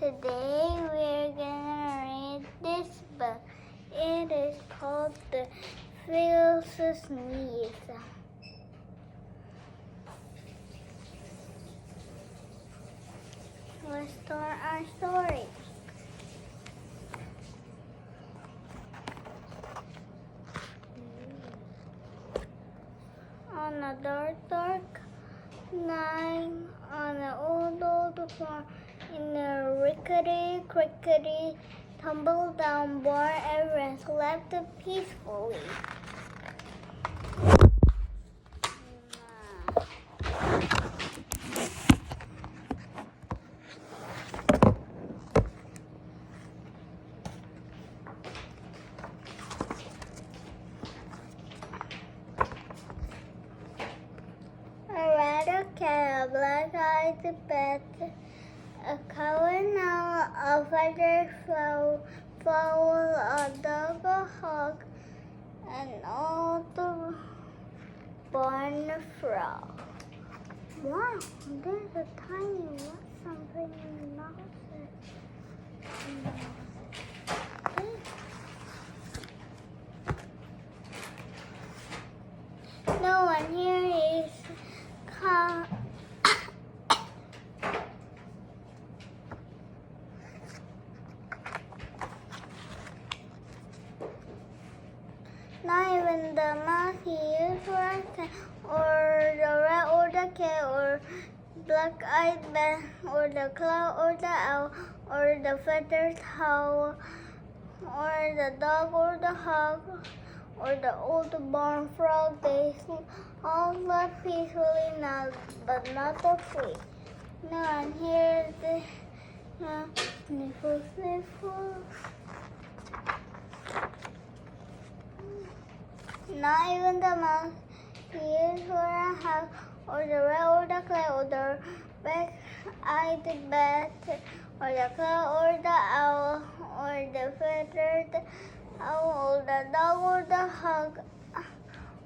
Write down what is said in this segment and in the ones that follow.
Today we're gonna read this book. It is called The Flea's Sneeze. Let's start our story. On a dark night on an old farm in a rickety, tumble-down barn, everyone slept peacefully. A red cat, a black-eyed bat, a cow and owl, a feathered fowl, a dog, a hawk, and all the barn frog. Wow, there's a tiny something in the mouse. No one here is calm. Not even the mouse he used for a cat, or the rat, or the cat, or black-eyed bat, or the cloud, or the owl, or the feathered owl, or the dog, or the hawk, or the old barn frog. They all slept peacefully now, but not the flea. No one hears the sniffle, sniffle. Not even the mouse he used for a house, or the rat, or the cat, or the black-eyed bat, or the cloud, or the owl, or the feathered owl, or the dog, or the hawk,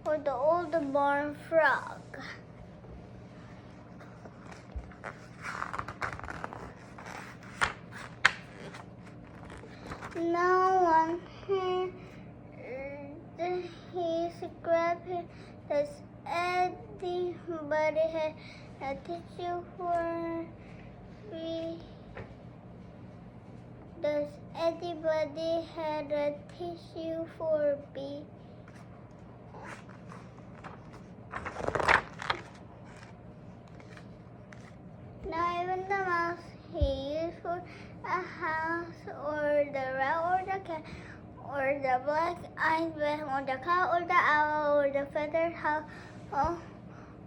or the old barn frog. No one heard he scrapping. Does anybody have a tissue for me? Does anybody have a tissue for me? Not even the mouse he used for a house, or the rat, or the cat, or the black-eyed bat, or the cow, or the owl, or the feathered owl,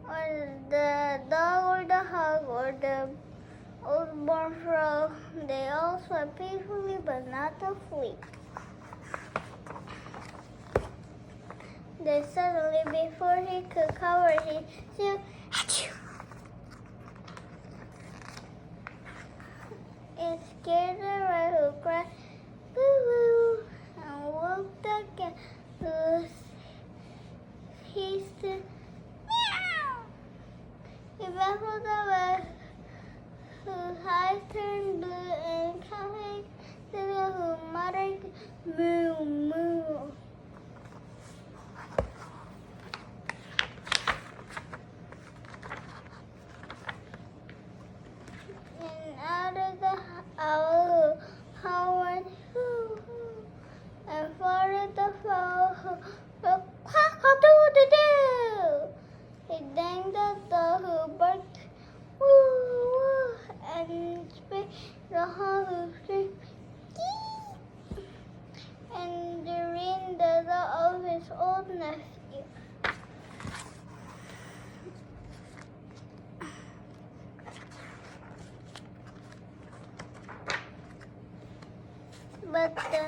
or the dog, or the hawk, or the old barn frog. They all slept peacefully, but not the flea. Then suddenly, before he could cover his shoe, it scared the rat, who cried, "Boo-boo!" and woke the cat, who hissed, "Meow!" He baffled the rat, whose eyes turned blue, and cowed the girl, who muttered, "Moo, moo." And out of the owl, who howled, "Hoo, hoo," and farted the fowl, who wrote, "Cock-a-doodle-doo." He thanked the dog, who barked, "Woo, woo," and spanked the hawk, who screamed, "Gee!" and dreamed the dog of his old nephew. But the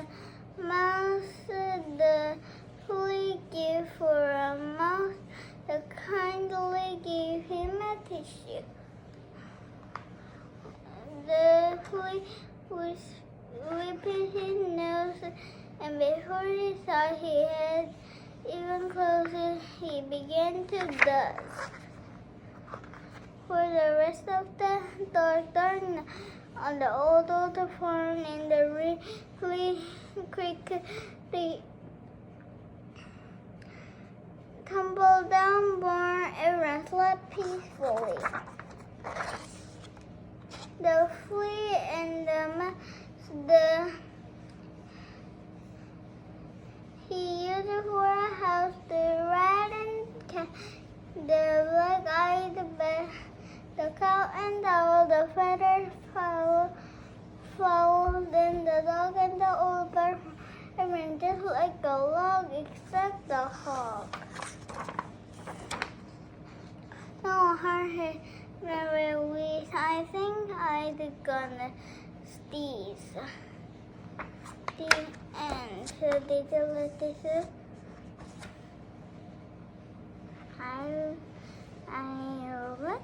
mouse, the flea gave for a mouse, the kindly gave him a tissue. The flea was whipping his nose, and before he saw he had even closer, he began to dust. For the rest of the dark night, on the old farm in the creek. They tumbled down, born and slept peacefully. The flea and he used it for a house. The rat and cat, the black-eyed bear, the cow and owl, the feathered fowl, then the dog and the old bird. Everything just like a log except the hog. No, her hair very weak. I think I'm gonna sneeze. The end. So did you let this? I let